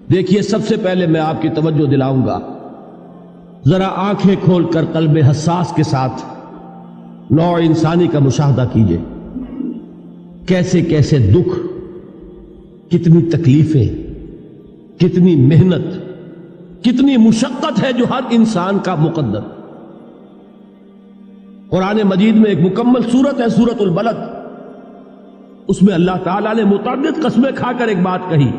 دیکھیے، سب سے پہلے میں آپ کی توجہ دلاؤں گا، ذرا آنکھیں کھول کر قلب حساس کے ساتھ نوع انسانی کا مشاہدہ کیجئے۔ کیسے کیسے دکھ، کتنی تکلیفیں، کتنی محنت، کتنی مشقت ہے جو ہر انسان کا مقدر۔ قرآن مجید میں ایک مکمل سورت ہے، سورت البلد، اس میں اللہ تعالیٰ نے متعدد قسمیں کھا کر ایک بات کہی،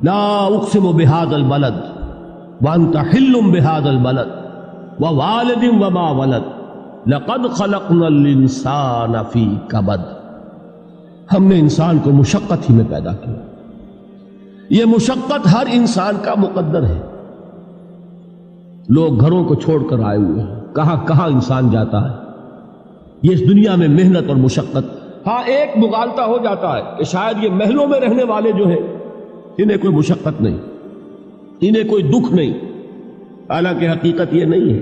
لا اقسم بہذا البلد وانت حل بہذا البلد ووالد وما ولد لقد خلقنا الانسان فی کبد۔ ہم نے انسان کو مشقت ہی میں پیدا کیا، یہ مشقت ہر انسان کا مقدر ہے۔ لوگ گھروں کو چھوڑ کر آئے ہوئے ہیں، کہاں کہاں انسان جاتا ہے، یہ اس دنیا میں محنت اور مشقت۔ ہاں، ایک مغالطہ ہو جاتا ہے کہ شاید یہ محلوں میں رہنے والے جو ہیں انہیں کوئی مشقت نہیں، انہیں کوئی دکھ نہیں، حالانکہ حقیقت یہ نہیں ہے۔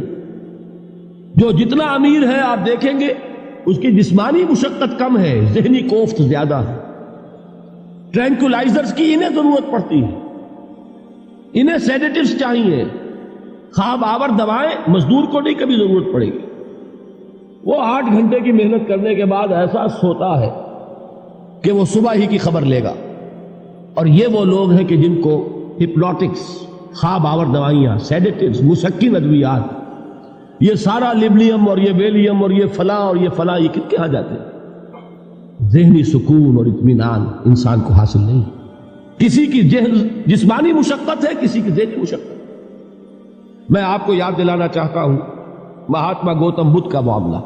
جو جتنا امیر ہے آپ دیکھیں گے اس کی جسمانی مشقت کم ہے، ذہنی کوفت زیادہ ہے۔ ٹرینکولائزرز کی انہیں ضرورت پڑتی ہے، انہیں سیڈیٹیوز چاہیے، خواب آور دوائیں مزدور کو نہیں کبھی ضرورت پڑے گی۔ وہ 8 گھنٹے کی محنت کرنے کے بعد احساس ہوتا ہے کہ وہ صبح ہی کی خبر لے گا۔ اور یہ وہ لوگ ہیں کہ جن کو ہپنوٹکس، خواب آور دوائیاں، سیڈیٹیوز، مسکن ادویات، یہ سارا لیبلیم اور یہ ویلیم اور یہ فلاں اور یہ فلاں، یہ کت کے ہاں جاتے ہیں؟ ذہنی سکون اور اطمینان انسان کو حاصل نہیں۔ کسی کی جسمانی مشقت ہے، کسی کی ذہنی مشقت۔ میں آپ کو یاد دلانا چاہتا ہوں مہاتما گوتم بدھ کا معاملہ۔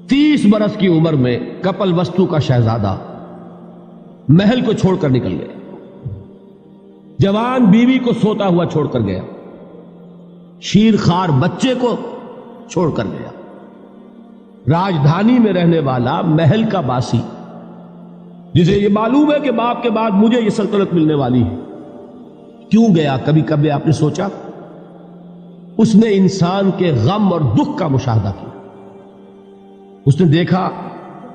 30 برس کی عمر میں کپل وستو کا شہزادہ محل کو چھوڑ کر نکل گیا، جوان بیوی کو سوتا ہوا چھوڑ کر گیا، شیر خوار بچے کو چھوڑ کر گیا۔ راجدھانی میں رہنے والا محل کا باسی، جسے یہ معلوم ہے کہ باپ کے بعد مجھے یہ سلطنت ملنے والی ہے، کیوں گیا؟ کبھی کبھی آپ نے سوچا؟ اس نے انسان کے غم اور دکھ کا مشاہدہ کیا۔ اس نے دیکھا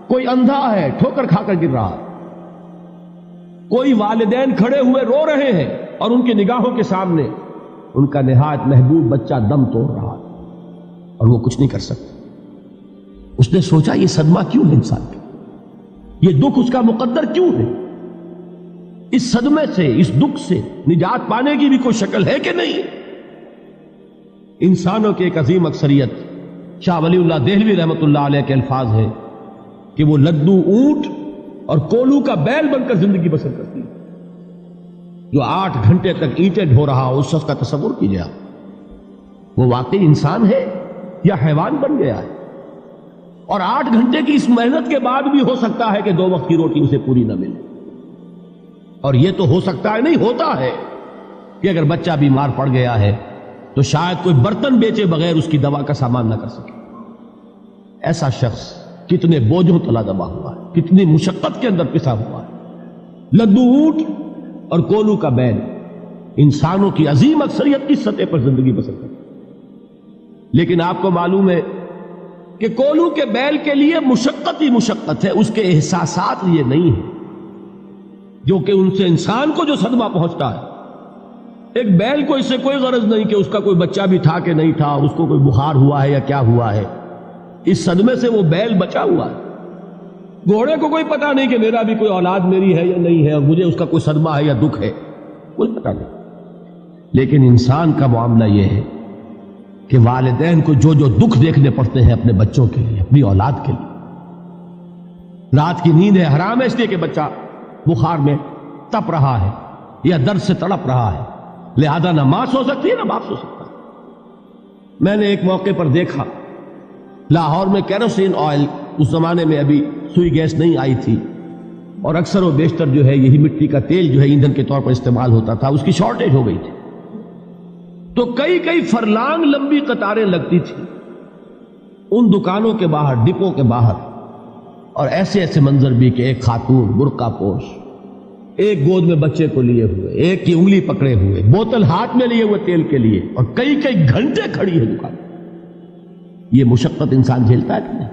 کوئی اندھا ہے، ٹھوکر کھا کر گر رہا ہے، کوئی والدین کھڑے ہوئے رو رہے ہیں اور ان کی نگاہوں کے سامنے ان کا نہایت محبوب بچہ دم توڑ رہا ہے اور وہ کچھ نہیں کر سکتا۔ اس نے سوچا یہ صدمہ کیوں ہے انسان کا، یہ دکھ اس کا مقدر کیوں ہے؟ اس صدمے سے، اس دکھ سے نجات پانے کی بھی کوئی شکل ہے کہ نہیں؟ انسانوں کی ایک عظیم اکثریت، شاہ ولی اللہ دہلوی رحمۃ اللہ علیہ کے الفاظ ہیں کہ وہ لدو اونٹ اور کولو کا بیل بن کر زندگی بسر کرتی ہے۔ جو 8 گھنٹے تک اینٹیں ڈھو رہا ہو، اس شخص کا تصور کیجیے آپ، وہ واقعی انسان ہے یا حیوان بن گیا ہے؟ اور 8 گھنٹے کی اس محنت کے بعد بھی ہو سکتا ہے کہ 2 وقت کی روٹی اسے پوری نہ ملے۔ اور یہ تو ہو سکتا ہے، نہیں ہوتا ہے کہ اگر بچہ بیمار پڑ گیا ہے تو شاید کوئی برتن بیچے بغیر اس کی دوا کا سامان نہ کر سکے۔ ایسا شخص کتنے بوجھوں تلا دبا ہوا ہے، کتنی مشقت کے اندر پسا ہوا ہے۔ لدو اونٹ اور کولو کا بیل، انسانوں کی عظیم اکثریت کی سطح پر زندگی بسر کرتی ہے۔ لیکن آپ کو معلوم ہے کہ کولو کے بیل کے لیے مشقت ہی مشقت ہے، اس کے احساسات یہ نہیں ہیں جو کہ ان سے انسان کو جو صدمہ پہنچتا ہے۔ ایک بیل کو اس سے کوئی غرض نہیں کہ اس کا کوئی بچہ بھی تھا کہ نہیں تھا، اس کو کوئی بخار ہوا ہے یا کیا ہوا ہے، اس صدمے سے وہ بیل بچا ہوا ہے۔ گھوڑے کو کوئی پتہ نہیں کہ میرا بھی کوئی اولاد میری ہے یا نہیں ہے، اور مجھے اس کا کوئی صدمہ ہے یا دکھ ہے، کوئی پتہ نہیں۔ لیکن انسان کا معاملہ یہ ہے کہ والدین کو جو جو دکھ دیکھنے پڑتے ہیں اپنے بچوں کے لیے، اپنی اولاد کے لیے۔ رات کی نیند ہے حرام ہے اس لیے کہ بچہ بخار میں تپ رہا ہے یا درد سے تڑپ رہا ہے، لہذا نہ ماں سو سکتی ہے نہ باپ سو سکتا۔ میں نے ایک موقع پر دیکھا، لاہور میں کیروسین آئل، اس زمانے میں ابھی سوئی گیس نہیں آئی تھی، اور اکثر و بیشتر جو ہے یہی مٹی کا تیل جو ہے ایندھن کے طور پر استعمال ہوتا تھا، اس کی شارٹیج ہو گئی تھی۔ تو کئی فرلانگ لمبی قطاریں لگتی تھی ان دکانوں کے باہر، ڈپو کے باہر، اور ایسے منظر بھی کہ ایک خاتون برقع پوش، ایک گود میں بچے کو لیے ہوئے، ایک کی انگلی پکڑے ہوئے، بوتل ہاتھ میں لیے ہوئے تیل کے لیے، اور کئی گھنٹے کھڑی ہے دکان۔ یہ مشقت انسان جھیلتا ہے کہ نہیں؟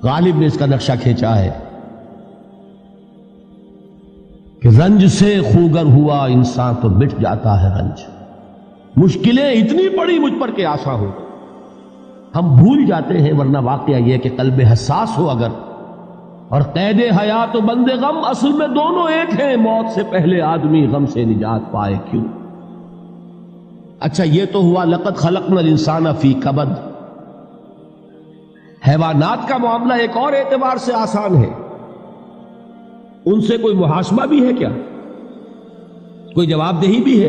غالب نے اس کا نقشہ کھینچا ہے کہ رنج سے خوگر ہوا انسان تو مٹ جاتا ہے رنج. مشکلیں اتنی پڑی مجھ پر کہ آسان ہو. ہم بھول جاتے ہیں، ورنہ واقعہ یہ کہ قلب حساس ہو اگر، اور قید حیات و بند غم اصل میں دونوں ایک ہیں. موت سے پہلے آدمی غم سے نجات پائے کیوں؟ اچھا یہ تو ہوا لقد خلقنا الانسان فی کبد. حیوانات کا معاملہ ایک اور اعتبار سے آسان ہے. ان سے کوئی محاسبہ بھی ہے کیا؟ کوئی جواب دہی بھی ہے؟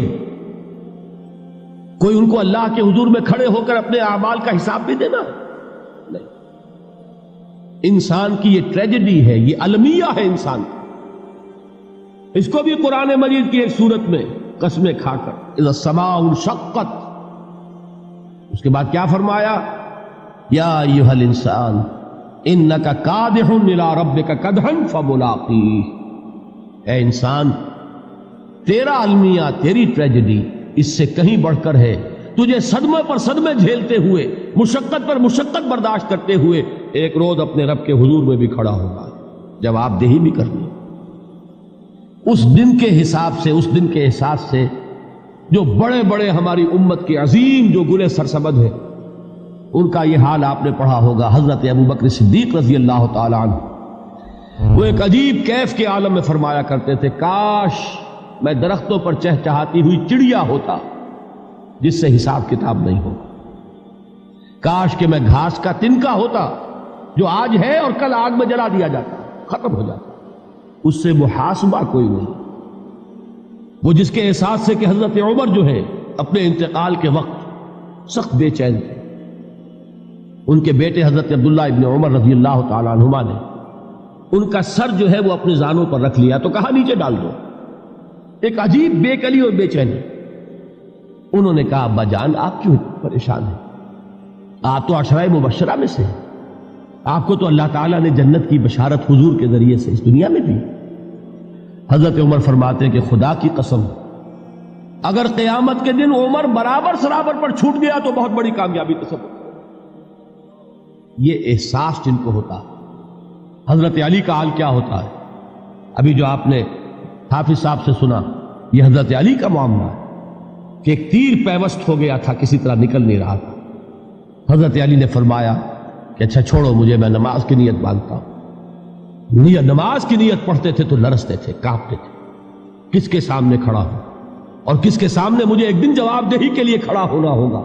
کوئی ان کو اللہ کے حضور میں کھڑے ہو کر اپنے اعمال کا حساب بھی دینا؟ نہیں. انسان کی یہ ٹریجڈی ہے، یہ المیہ ہے انسان. اس کو بھی قرآن مجید کی ایک سورت میں قسمیں کھا کر اذا السماء انشقت، اس کے بعد کیا فرمایا؟ یا ایھا الانسان انک کادح الی ربک کدحا فملاقیہ. اے انسان، تیرا المیہ، تیری ٹریجڈی اس سے کہیں بڑھ کر ہے. تجھے صدمے پر صدمے جھیلتے ہوئے، مشقت پر مشقت برداشت کرتے ہوئے ایک روز اپنے رب کے حضور میں بھی کھڑا ہوگا، جواب دہی بھی کرنی. اس دن کے حساب سے، اس دن کے احساس سے جو بڑے بڑے ہماری امت کے عظیم جو گلے سرسبد ہیں، ان کا یہ حال آپ نے پڑھا ہوگا. حضرت ابوبکر صدیق رضی اللہ تعالی عنہ وہ ایک عجیب کیف کے عالم میں فرمایا کرتے تھے، کاش میں درختوں پر چہچہاتی ہوئی چڑیا ہوتا جس سے حساب کتاب نہیں ہو. کاش کہ میں گھاس کا تنکا ہوتا جو آج ہے اور کل آگ میں جلا دیا جاتا، ختم ہو جاتا، اس سے محاسبہ کوئی نہیں. وہ جس کے احساس سے کہ حضرت عمر جو ہے اپنے انتقال کے وقت سخت بے چین تھے. ان کے بیٹے حضرت عبداللہ ابن عمر رضی اللہ تعالی عنہما نے ان کا سر جو ہے وہ اپنے زانوں پر رکھ لیا تو کہا نیچے ڈال دو. ایک عجیب بے کلی اور بے چینی. انہوں نے کہا ابا جان آپ کیوں پریشان ہیں؟ آپ تو عشرہ مبشرہ میں سے، آپ کو تو اللہ تعالیٰ نے جنت کی بشارت حضور کے ذریعے سے اس دنیا میں دی. حضرت عمر فرماتے ہیں کہ خدا کی قسم اگر قیامت کے دن عمر برابر سرابر پر چھوٹ گیا تو بہت بڑی کامیابی تصور. یہ احساس جن کو ہوتا. حضرت علی کا حال کیا ہوتا ہے؟ ابھی جو آپ نے حافظ صاحب سے سنا، یہ حضرت علی کا معاملہ ہے کہ ایک تیر پیوست ہو گیا تھا، کسی طرح نکل نہیں رہا تھا. حضرت علی نے فرمایا کہ اچھا چھوڑو مجھے، میں نماز کی نیت باندھتا ہوں. نماز کی نیت پڑھتے تھے تو لرزتے تھے، کانپتے تھے. کس کے سامنے کھڑا ہوں اور کس کے سامنے مجھے ایک دن جواب دہی کے لیے کھڑا ہونا ہوگا.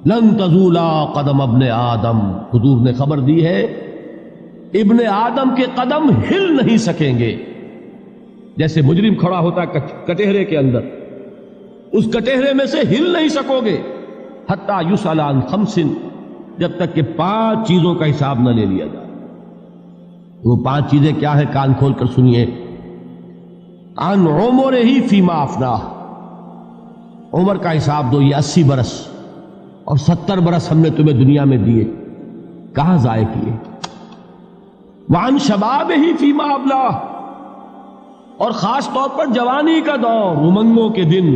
لن تزولا قدم ابن آدم، حضور نے خبر دی ہے ابن آدم کے قدم ہل نہیں سکیں گے. جیسے مجرم کھڑا ہوتا ہے کٹہرے کے اندر، اس کٹہرے میں سے ہل نہیں سکو گے حتی یسأل عن خمس، جب تک کہ 5 چیزوں کا حساب نہ لے لیا جائے. وہ 5 چیزیں کیا ہے؟ کان کھول کر سنیے. عن عمرہ فیما افناہ، عمر کا حساب دو. یہ 80 برس اور 70 برس ہم نے تمہیں دنیا میں دیے، کہاں ضائع کیے؟ وعن شبابہ فیما ابلاہ، اور خاص طور پر جوانی کا دور، امنگوں کے دن،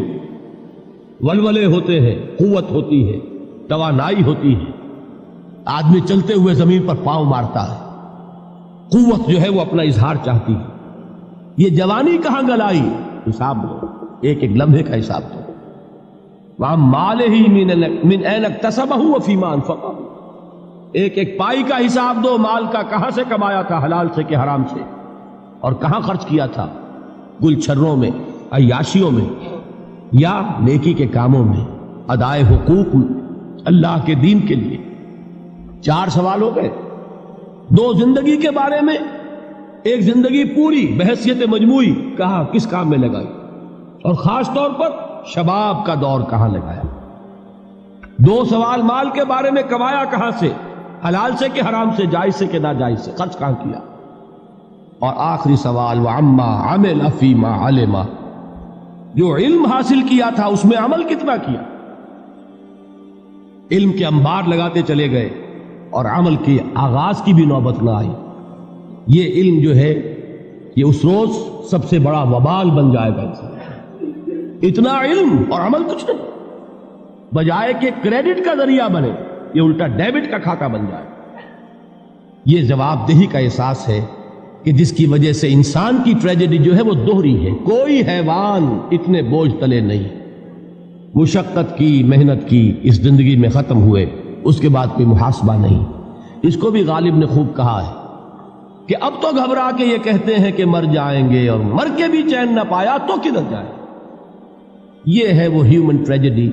ولولے ہوتے ہیں، قوت ہوتی ہے، توانائی ہوتی ہے، آدمی چلتے ہوئے زمین پر پاؤں مارتا ہے، قوت جو ہے وہ اپنا اظہار چاہتی ہے. یہ جوانی کہاں گلائی؟ حساب دو، ایک ایک لمحے کا حساب دو. وہاں مالہ من این اکتسبہ وفیما انفقہ، ایک ایک پائی کا حساب دو. مال کا کہاں سے کمایا تھا، حلال سے کہ حرام سے، اور کہاں خرچ کیا تھا، گل چھروں میں، عیاشیوں میں، یا نیکی کے کاموں میں، ادائے حقوق اللہ کے دین کے لیے. 4 سوال ہو گئے. 2 زندگی کے بارے میں، ایک زندگی پوری بحیثیت مجموعی کہاں کس کام میں لگائی، اور خاص طور پر شباب کا دور کہاں لگایا. 2 سوال مال کے بارے میں، کمایا کہاں سے، حلال سے کہ حرام سے، جائز سے کہ ناجائز سے، خرچ کہاں کیا. اور آخری سوال وعما عمل فیما علم، جو علم حاصل کیا تھا اس میں عمل کتنا کیا. علم کے انبار لگاتے چلے گئے اور عمل کے آغاز کی بھی نوبت نہ آئی. یہ علم جو ہے یہ اس روز سب سے بڑا وبال بن جائے گا. اتنا علم اور عمل کچھ نہیں، بجائے کہ کریڈٹ کا ذریعہ بنے یہ الٹا ڈیبٹ کا کھاتہ بن جائے. یہ جواب دہی کا احساس ہے کہ جس کی وجہ سے انسان کی ٹریجڈی جو ہے وہ دوہری ہے. کوئی حیوان اتنے بوجھ تلے نہیں. مشقت کی، محنت کی، اس زندگی میں ختم ہوئے، اس کے بعد کوئی محاسبہ نہیں. اس کو بھی غالب نے خوب کہا ہے کہ اب تو گھبرا کے یہ کہتے ہیں کہ مر جائیں گے، اور مر کے بھی چین نہ پایا تو کدھر جائے. یہ ہے وہ ہیومن ٹریجڈی